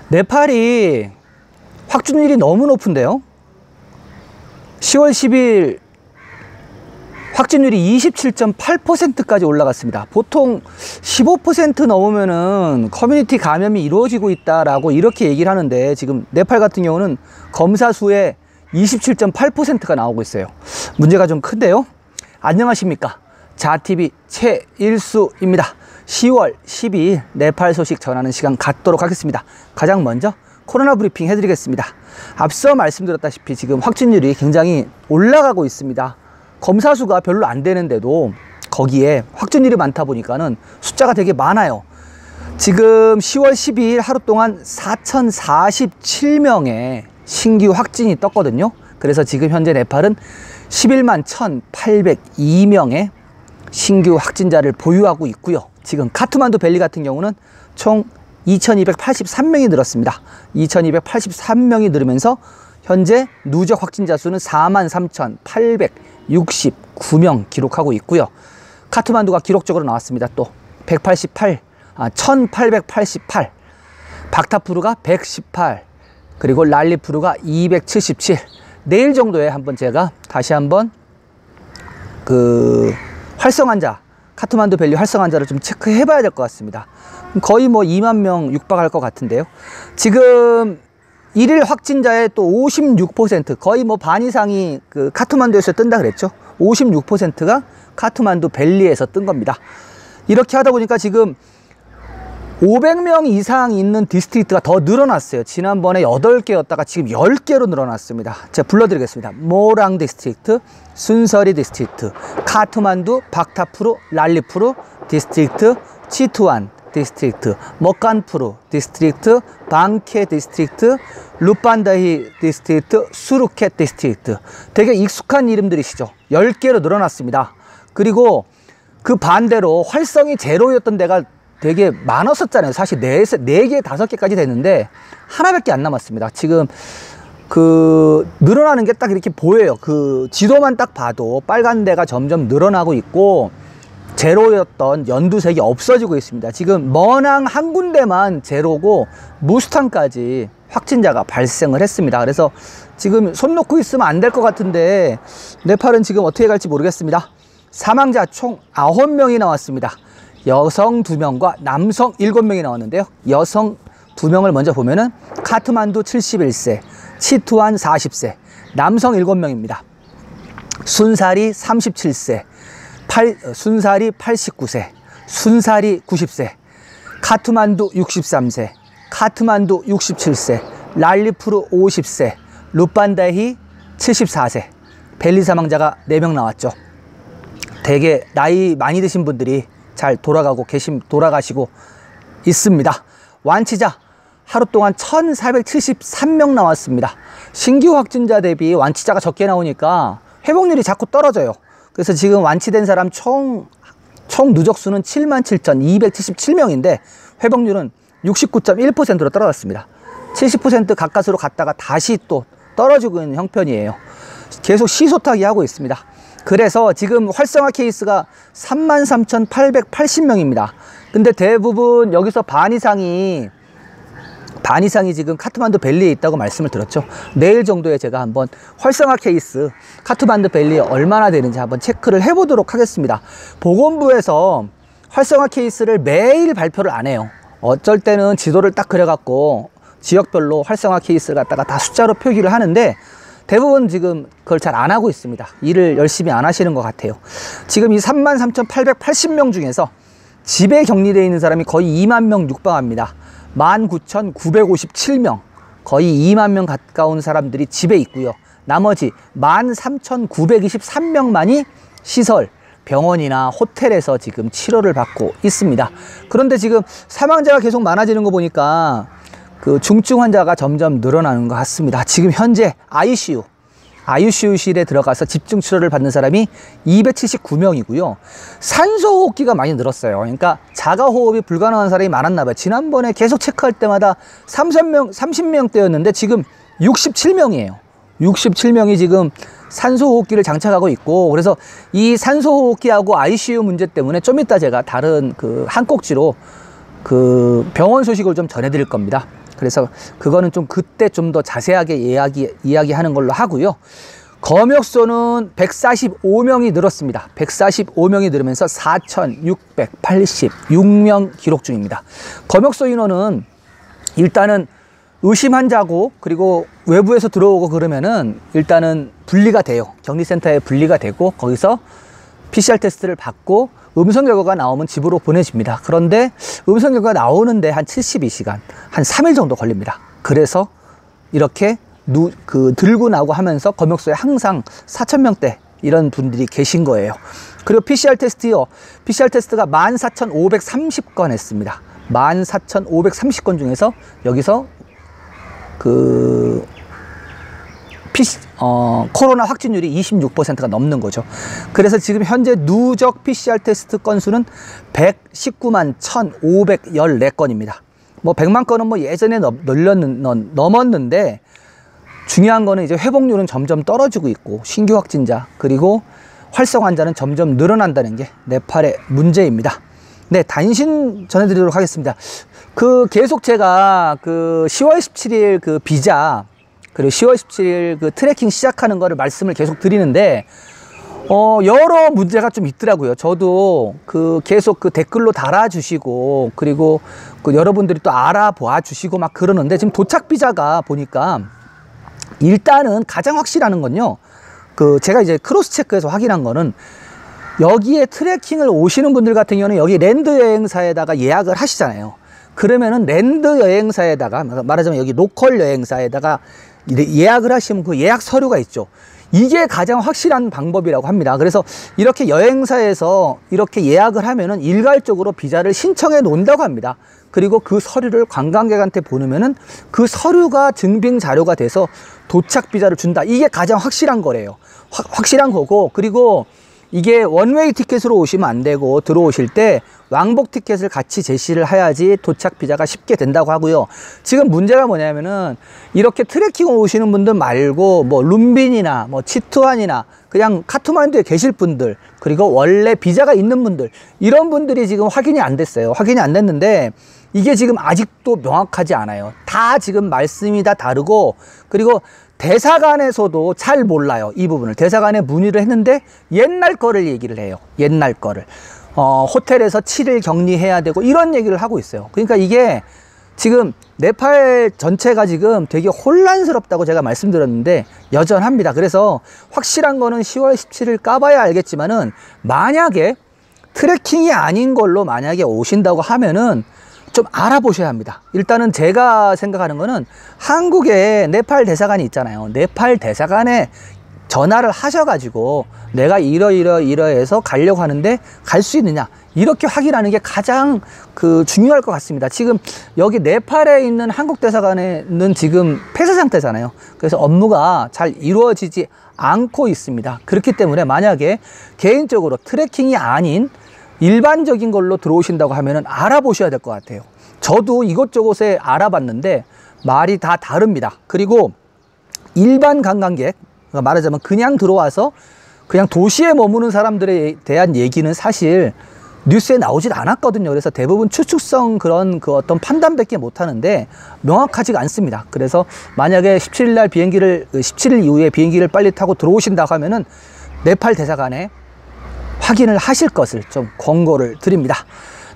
네팔이 확진율이 너무 높은데요. 10월 10일 확진율이 27.8%까지 올라갔습니다. 보통 15% 넘으면은 커뮤니티 감염이 이루어지고 있다라고 이렇게 얘기를 하는데, 지금 네팔 같은 경우는 검사 수에 27.8%가 나오고 있어요. 문제가 좀 큰데요. 안녕하십니까, 자TV 최일수입니다. 10월 12일 네팔 소식 전하는 시간 갖도록 하겠습니다. 가장 먼저 코로나 브리핑 해드리겠습니다. 앞서 말씀드렸다시피 지금 확진율이 굉장히 올라가고 있습니다. 검사 수가 별로 안 되는데도 거기에 확진율이 많다 보니까는 숫자가 되게 많아요. 지금 10월 12일 하루 동안 4,047명의 신규 확진이 떴거든요. 그래서 지금 현재 네팔은 11만 1,802명의 신규 확진자를 보유하고 있고요. 지금 카트만두 밸리 같은 경우는 총 2,283명이 늘었습니다. 2,283명이 늘으면서 현재 누적 확진자 수는 43,869명 기록하고 있고요. 카트만두가 기록적으로 나왔습니다. 또 1888, 박타푸르가 118, 그리고 랄리푸르가 277. 내일 정도에 한번 제가 다시 한번 그 활성환자, 카트만두 밸리 활성환자를 좀 체크해 봐야 될 것 같습니다. 거의 뭐 2만 명 육박할 것 같은데요. 지금 일일 확진자의 또 56%, 거의 뭐 반 이상이 그 카트만두에서 뜬다 그랬죠. 56%가 카트만두 밸리에서 뜬 겁니다. 이렇게 하다 보니까 지금 500명 이상 있는 디스트릭트가 더 늘어났어요. 지난번에 8개였다가 지금 10개로 늘어났습니다. 제가 불러드리겠습니다. 모랑 디스트릭트, 순서리 디스트릭트, 카트만두, 박타푸르, 랄리푸르 디스트릭트, 치투안 디스트릭트, 머칸푸르 디스트릭트, 방케 디스트릭트, 루판다히 디스트릭트, 수르켓 디스트릭트. 되게 익숙한 이름들이시죠. 10개로 늘어났습니다. 그리고 그 반대로 활성이 제로였던 데가 되게 많았었잖아요. 사실 4개, 5개까지 됐는데 하나밖에 안 남았습니다. 지금 그 늘어나는 게 딱 이렇게 보여요. 그 지도만 딱 봐도 빨간 데가 점점 늘어나고 있고 제로였던 연두색이 없어지고 있습니다. 지금 머낭 한 군데만 제로고 무스탄까지 확진자가 발생을 했습니다. 그래서 지금 손 놓고 있으면 안 될 것 같은데 네팔은 지금 어떻게 갈지 모르겠습니다. 사망자 총 9명이 나왔습니다. 여성 2명과 남성 7명이 나왔는데요. 여성 2명을 먼저 보면은 카트만두 71세, 치투안 40세, 남성 7명입니다. 순사리 37세, 순사리 89세, 순사리 90세, 카트만두 63세, 카트만두 67세, 랄리푸르 50세, 루판다히 74세. 밸리 사망자가 4명 나왔죠. 되게 나이 많이 드신 분들이 잘 돌아가시고 있습니다. 완치자 하루 동안 1,473명 나왔습니다. 신규 확진자 대비 완치자가 적게 나오니까 회복률이 자꾸 떨어져요. 그래서 지금 완치된 사람 총 누적수는 77,277명인데 회복률은 69.1%로 떨어졌습니다. 70% 가까스로 갔다가 다시 또 떨어지고 있는 형편이에요. 계속 시소타기 하고 있습니다. 그래서 지금 활성화 케이스가 33,880명입니다. 근데 대부분 여기서 반 이상이 지금 카트만두 밸리에 있다고 말씀을 드렸죠. 내일 정도에 제가 한번 활성화 케이스 카트만두 밸리에 얼마나 되는지 한번 체크를 해보도록 하겠습니다. 보건부에서 활성화 케이스를 매일 발표를 안 해요. 어쩔 때는 지도를 딱 그려갖고 지역별로 활성화 케이스를 갖다가 다 숫자로 표기를 하는데 대부분 지금 그걸 잘 안 하고 있습니다. 일을 열심히 안 하시는 것 같아요. 지금 이 33,880명 중에서 집에 격리되어 있는 사람이 거의 2만 명 육박합니다. 19,957명, 거의 2만 명 가까운 사람들이 집에 있고요. 나머지 13,923명만이 시설, 병원이나 호텔에서 지금 치료를 받고 있습니다. 그런데 지금 사망자가 계속 많아지는 거 보니까 그 중증 환자가 점점 늘어나는 것 같습니다. 지금 현재 ICU실에 들어가서 집중 치료를 받는 사람이 279명이고요. 산소호흡기가 많이 늘었어요. 그러니까 자가호흡이 불가능한 사람이 많았나 봐요. 지난번에 계속 체크할 때마다 30명대였는데 지금 67명이에요. 67명이 지금 산소호흡기를 장착하고 있고, 그래서 이 산소호흡기하고 ICU 문제 때문에 좀 이따 제가 다른 그 한 꼭지로 그 병원 소식을 좀 전해드릴 겁니다. 그래서 그거는 좀 그때 좀 더 자세하게 이야기하는 걸로 하고요. 검역소는 145명이 늘었습니다. 145명이 늘으면서 4,686명 기록 중입니다. 검역소 인원은 일단은 의심 환자고 그리고 외부에서 들어오고 그러면은 일단은 분리가 돼요. 격리센터에 분리가 되고 거기서 PCR 테스트를 받고 음성 결과가 나오면 집으로 보내집니다. 그런데 음성 결과가 나오는데 한 72시간, 한 3일 정도 걸립니다. 그래서 이렇게 들고 나오고 하면서 검역소에 항상 4,000명대 이런 분들이 계신 거예요. 그리고 PCR 테스트요. PCR 테스트가 14,530건 했습니다. 14,530건 중에서 여기서 코로나 확진율이 26%가 넘는 거죠. 그래서 지금 현재 누적 PCR 테스트 건수는 119만 1,514건입니다. 뭐 100만 건은 뭐 예전에 넘었는데 중요한 거는 이제 회복률은 점점 떨어지고 있고 신규 확진자 그리고 활성 환자는 점점 늘어난다는 게 네팔의 문제입니다. 네, 단신 전해드리도록 하겠습니다. 계속 제가 10월 17일 비자 그리고 10월 17일 트래킹 시작하는 거를 말씀을 계속 드리는데 여러 문제가 좀 있더라고요. 저도 계속 댓글로 달아주시고 그리고 여러분들이 또 알아봐 주시고 막 그러는데 지금 도착 비자가 보니까 일단은 가장 확실한 건요. 제가 이제 크로스 체크해서 확인한 거는 여기에 트래킹을 오시는 분들 같은 경우는 여기 랜드 여행사에다가 예약을 하시잖아요. 그러면은 랜드 여행사에다가 말하자면 여기 로컬 여행사에다가 예약을 하시면 그 예약 서류가 있죠. 이게 가장 확실한 방법이라고 합니다. 그래서 이렇게 여행사에서 이렇게 예약을 하면은 일괄적으로 비자를 신청해 놓는다고 합니다. 그리고 그 서류를 관광객한테 보내면은 그 서류가 증빙 자료가 돼서 도착 비자를 준다. 이게 가장 확실한 거래요. 확실한 거고 그리고 이게 원웨이 티켓으로 오시면 안 되고 들어오실 때 왕복 티켓을 같이 제시를 해야지 도착 비자가 쉽게 된다고 하고요. 지금 문제가 뭐냐면은 이렇게 트레킹 오시는 분들 말고 뭐 룸빈이나 뭐 치투안이나 그냥 카트만두에 계실 분들 그리고 원래 비자가 있는 분들 이런 분들이 지금 확인이 안 됐어요. 확인이 안 됐는데 이게 지금 아직도 명확하지 않아요. 다 지금 말씀이 다 다르고 그리고 대사관에서도 잘 몰라요. 이 부분을 대사관에 문의를 했는데 옛날 거를 얘기를 해요. 옛날 거를 호텔에서 7일 격리해야 되고 이런 얘기를 하고 있어요. 그러니까 이게 지금 네팔 전체가 지금 되게 혼란스럽다고 제가 말씀드렸는데 여전합니다. 그래서 확실한 거는 10월 17일 까봐야 알겠지만은 만약에 트래킹이 아닌 걸로 만약에 오신다고 하면은 좀 알아보셔야 합니다. 일단은 제가 생각하는 거는 한국에 네팔 대사관이 있잖아요. 네팔 대사관에 전화를 하셔가지고 내가 이러해서 가려고 하는데 갈 수 있느냐 이렇게 확인하는 게 가장 중요할 것 같습니다. 지금 여기 네팔에 있는 한국 대사관에는 지금 폐쇄 상태잖아요. 그래서 업무가 잘 이루어지지 않고 있습니다. 그렇기 때문에 만약에 개인적으로 트래킹이 아닌 일반적인 걸로 들어오신다고 하면은 알아보셔야 될 것 같아요. 저도 이것저것에 알아봤는데 말이 다 다릅니다. 그리고 일반 관광객, 말하자면 그냥 들어와서 그냥 도시에 머무는 사람들에 대한 얘기는 사실 뉴스에 나오질 않았거든요. 그래서 대부분 추측성 그런 어떤 판단밖에 못 하는데 명확하지가 않습니다. 그래서 만약에 17일 이후에 비행기를 빨리 타고 들어오신다고 하면은 네팔 대사관에 확인을 하실 것을 좀 권고를 드립니다.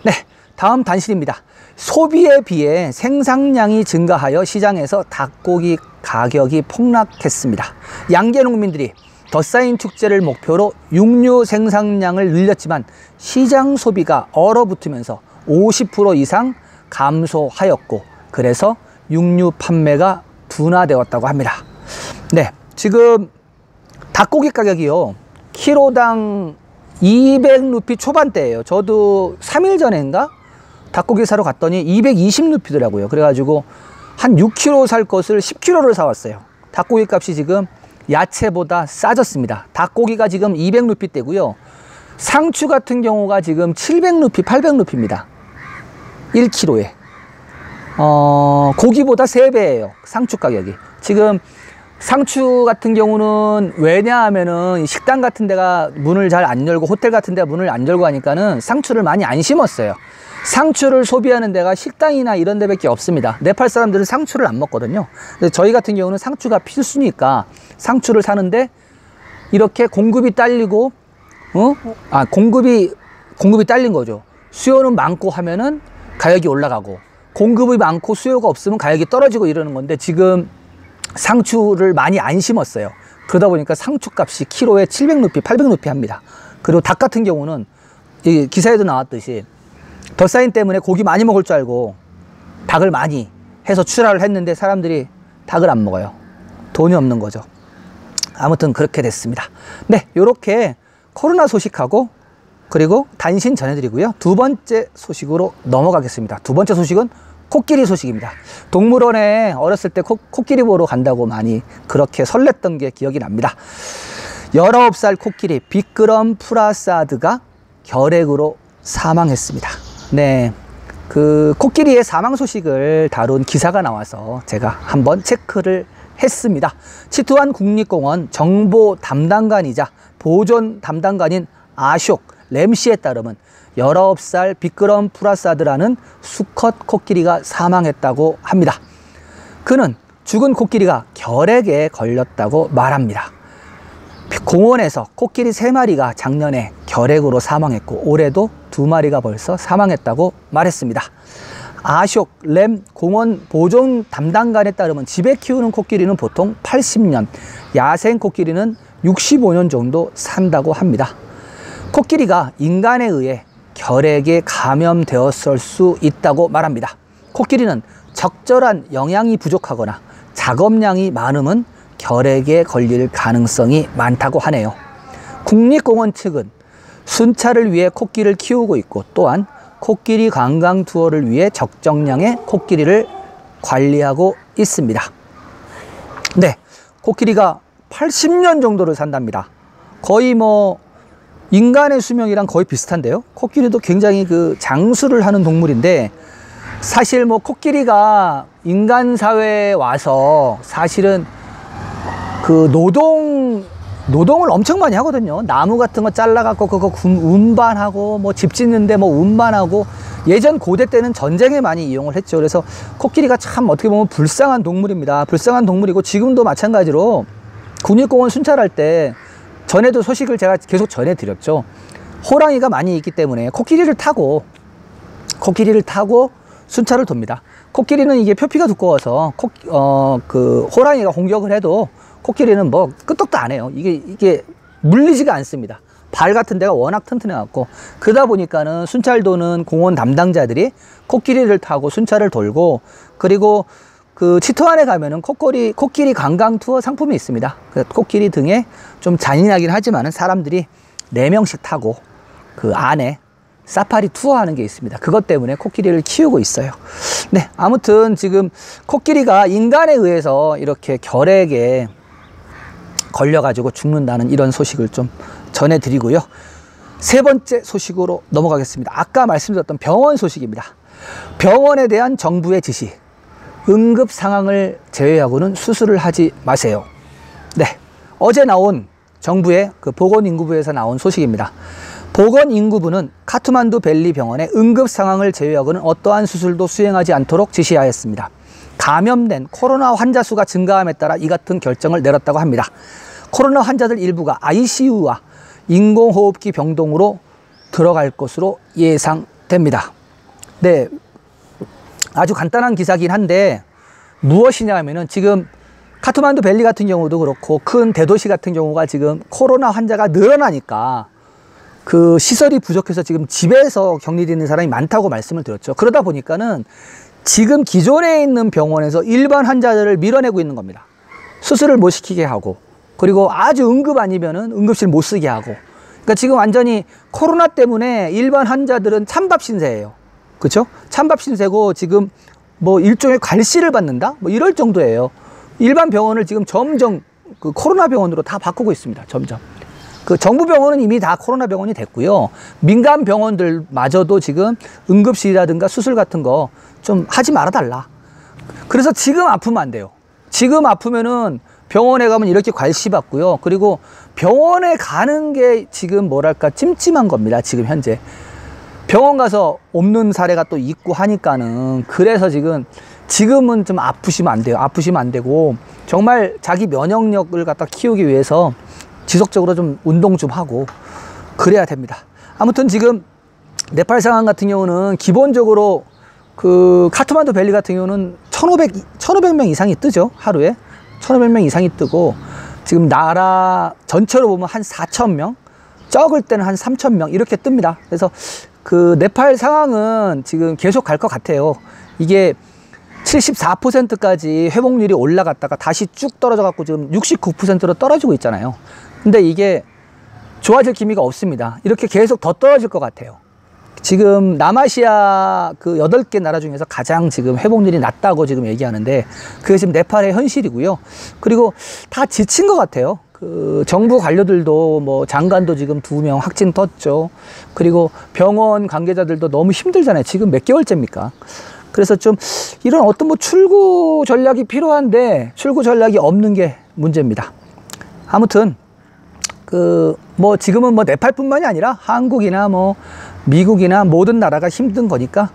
네, 다음 단신입니다. 소비에 비해 생산량이 증가하여 시장에서 닭고기 가격이 폭락했습니다. 양계 농민들이 덧사인 축제를 목표로 육류 생산량을 늘렸지만 시장 소비가 얼어붙으면서 50% 이상 감소하였고 그래서 육류 판매가 둔화되었다고 합니다. 네, 지금 닭고기 가격이요 키로당 200루피 초반대예요. 저도 3일 전인가 닭고기 사러 갔더니 220루피더라고요. 그래가지고 한 6kg 살 것을 10kg를 사왔어요. 닭고기 값이 지금 야채보다 싸졌습니다. 닭고기가 지금 200루피대고요. 상추 같은 경우가 지금 700루피, 800루피입니다. 1kg에. 고기보다 3배예요. 상추 가격이. 지금 상추 같은 경우는 왜냐하면은 식당 같은 데가 문을 잘 안 열고 호텔 같은 데가 문을 안 열고 하니까는 상추를 많이 안 심었어요. 상추를 소비하는 데가 식당이나 이런 데밖에 없습니다. 네팔 사람들은 상추를 안 먹거든요. 근데 저희 같은 경우는 상추가 필수니까 상추를 사는데 이렇게 공급이 딸리고 공급이 딸린 거죠. 수요는 많고 하면은 가격이 올라가고, 공급이 많고 수요가 없으면 가격이 떨어지고 이러는 건데, 지금 상추를 많이 안 심었어요. 그러다 보니까 상추 값이 키로에 700루피, 800루피 합니다. 그리고 닭 같은 경우는 이 기사에도 나왔듯이 덧사인 때문에 고기 많이 먹을 줄 알고 닭을 많이 해서 출하를 했는데 사람들이 닭을 안 먹어요. 돈이 없는 거죠. 아무튼 그렇게 됐습니다. 네, 요렇게 코로나 소식하고 그리고 단신 전해드리고요. 두 번째 소식으로 넘어가겠습니다. 두 번째 소식은 코끼리 소식입니다. 동물원에 어렸을 때 코끼리 보러 간다고 많이 그렇게 설렜던 게 기억이 납니다. 19살 코끼리 비끄럼 프라사드가 결핵으로 사망했습니다. 네, 그 코끼리의 사망 소식을 다룬 기사가 나와서 제가 한번 체크를 했습니다. 치투안 국립공원 정보 담당관이자 보존 담당관인 아숍 램시에 따르면 19살 비끄럼 프라사드라는 수컷 코끼리가 사망했다고 합니다. 그는 죽은 코끼리가 결핵에 걸렸다고 말합니다. 공원에서 코끼리 3마리가 작년에 결핵으로 사망했고 올해도 2마리가 벌써 사망했다고 말했습니다. 아숍 램 공원 보존 담당관에 따르면 집에 키우는 코끼리는 보통 80년, 야생 코끼리는 65년 정도 산다고 합니다. 코끼리가 인간에 의해 결핵에 감염되었을 수 있다고 말합니다. 코끼리는 적절한 영양이 부족하거나 작업량이 많으면 결핵에 걸릴 가능성이 많다고 하네요. 국립공원 측은 순찰을 위해 코끼리를 키우고 있고 또한 코끼리 관광 투어를 위해 적정량의 코끼리를 관리하고 있습니다. 네, 코끼리가 80년 정도를 산답니다. 거의 뭐 인간의 수명이랑 거의 비슷한데요. 코끼리도 굉장히 그 장수를 하는 동물인데, 사실 뭐 코끼리가 인간 사회에 와서 사실은 그 노동을 엄청 많이 하거든요. 나무 같은 거 잘라갖고 그거 운반하고 뭐 집 짓는데 뭐 운반하고, 예전 고대 때는 전쟁에 많이 이용을 했죠. 그래서 코끼리가 참 어떻게 보면 불쌍한 동물입니다. 불쌍한 동물이고 지금도 마찬가지로 국립공원 순찰할 때 전에도 소식을 제가 계속 전해드렸죠. 호랑이가 많이 있기 때문에 코끼리를 타고 순찰을 돕니다. 코끼리는 이게 표피가 두꺼워서 그 호랑이가 공격을 해도 코끼리는 뭐 끄떡도 안 해요. 이게 물리지가 않습니다. 발 같은 데가 워낙 튼튼해 갖고, 그러다 보니까는 순찰 도는 공원 담당자들이 코끼리를 타고 순찰을 돌고, 그리고 그 치토안에 가면은 코끼리 관광 투어 상품이 있습니다. 코끼리 등에 좀 잔인하긴 하지만은 사람들이 4명씩 타고 그 안에 사파리 투어하는 게 있습니다. 그것 때문에 코끼리를 키우고 있어요. 네, 아무튼 지금 코끼리가 인간에 의해서 이렇게 결핵에 걸려가지고 죽는다는 이런 소식을 좀 전해드리고요. 세 번째 소식으로 넘어가겠습니다. 아까 말씀드렸던 병원 소식입니다. 병원에 대한 정부의 지시. 응급 상황을 제외하고는 수술을 하지 마세요. 네, 어제 나온 정부의 그 보건인구부에서 나온 소식입니다. 보건인구부는 카트만두 벨리 병원의 응급 상황을 제외하고는 어떠한 수술도 수행하지 않도록 지시하였습니다. 감염된 코로나 환자 수가 증가함에 따라 이 같은 결정을 내렸다고 합니다. 코로나 환자들 일부가 ICU와 인공호흡기 병동으로 들어갈 것으로 예상됩니다. 네, 아주 간단한 기사긴 한데 무엇이냐 하면은 지금 카트만두 벨리 같은 경우도 그렇고 큰 대도시 같은 경우가 지금 코로나 환자가 늘어나니까 그 시설이 부족해서 지금 집에서 격리되는 사람이 많다고 말씀을 드렸죠. 그러다 보니까는 지금 기존에 있는 병원에서 일반 환자들을 밀어내고 있는 겁니다. 수술을 못 시키게 하고, 그리고 아주 응급 아니면은 응급실 못 쓰게 하고. 그러니까 지금 완전히 코로나 때문에 일반 환자들은 찬밥 신세예요. 그렇죠? 찬밥 신세고 지금 뭐 일종의 관시를 받는다? 뭐 이럴 정도예요. 일반 병원을 지금 점점 그 코로나 병원으로 다 바꾸고 있습니다. 점점. 그 정부 병원은 이미 다 코로나 병원이 됐고요. 민간 병원들마저도 지금 응급실이라든가 수술 같은 거 좀 하지 말아달라. 그래서 지금 아프면 안 돼요. 지금 아프면은 병원에 가면 이렇게 괄시받고요. 그리고 병원에 가는 게 지금 뭐랄까 찜찜한 겁니다. 지금 현재 병원 가서 없는 사례가 또 있고 하니까는, 그래서 지금은 좀 아프시면 안 돼요. 아프시면 안 되고 정말 자기 면역력을 갖다 키우기 위해서 지속적으로 좀 운동 좀 하고 그래야 됩니다. 아무튼 지금 네팔 상황 같은 경우는 기본적으로 그 카트만두 밸리 같은 경우는 1500명 이상이 뜨죠. 하루에 1500명 이상이 뜨고, 지금 나라 전체로 보면 한 4000명, 적을 때는 한 3000명 이렇게 뜹니다. 그래서 그 네팔 상황은 지금 계속 갈 것 같아요. 이게 74%까지 회복률이 올라갔다가 다시 쭉 떨어져 갖고 지금 69%로 떨어지고 있잖아요. 근데 이게 좋아질 기미가 없습니다. 이렇게 계속 더 떨어질 것 같아요. 지금 남아시아 그 8개 나라 중에서 가장 지금 회복률이 낮다고 지금 얘기하는데, 그게 지금 네팔의 현실이고요. 그리고 다 지친 것 같아요. 그 정부 관료들도 뭐 장관도 지금 2명 확진 떴죠. 그리고 병원 관계자들도 너무 힘들잖아요. 지금 몇 개월째입니까? 그래서 좀 이런 어떤 뭐 출구 전략이 필요한데 출구 전략이 없는 게 문제입니다. 아무튼 그 뭐 지금은 뭐 네팔뿐만이 아니라 한국이나 뭐 미국이나 모든 나라가 힘든 거니까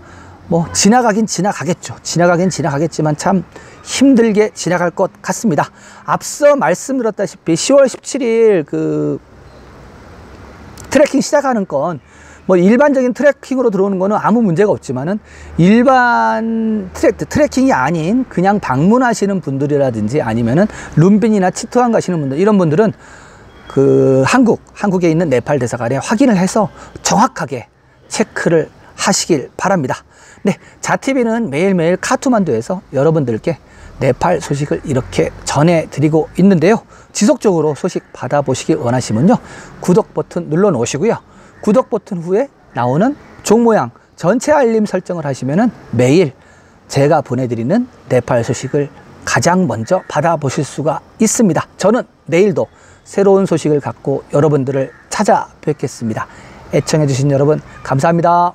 뭐 지나가긴 지나가겠죠. 지나가긴 지나가겠지만 참 힘들게 지나갈 것 같습니다. 앞서 말씀드렸다시피 10월 17일 그 트래킹 시작하는 건 뭐 일반적인 트래킹으로 들어오는 거는 아무 문제가 없지만은, 일반 트래킹이 아닌 그냥 방문하시는 분들이라든지 아니면은 룸빈이나 치트완 가시는 분들, 이런 분들은 그 한국에 있는 네팔 대사관에 확인을 해서 정확하게 체크를 하시길 바랍니다. 네, 자TV는 매일매일 카트만두에서 여러분들께 네팔 소식을 이렇게 전해드리고 있는데요. 지속적으로 소식 받아보시길 원하시면요, 구독 버튼 눌러 놓으시고요. 구독 버튼 후에 나오는 종 모양 전체 알림 설정을 하시면은 매일 제가 보내드리는 네팔 소식을 가장 먼저 받아보실 수가 있습니다. 저는 내일도 새로운 소식을 갖고 여러분들을 찾아뵙겠습니다. 애청해주신 여러분 감사합니다.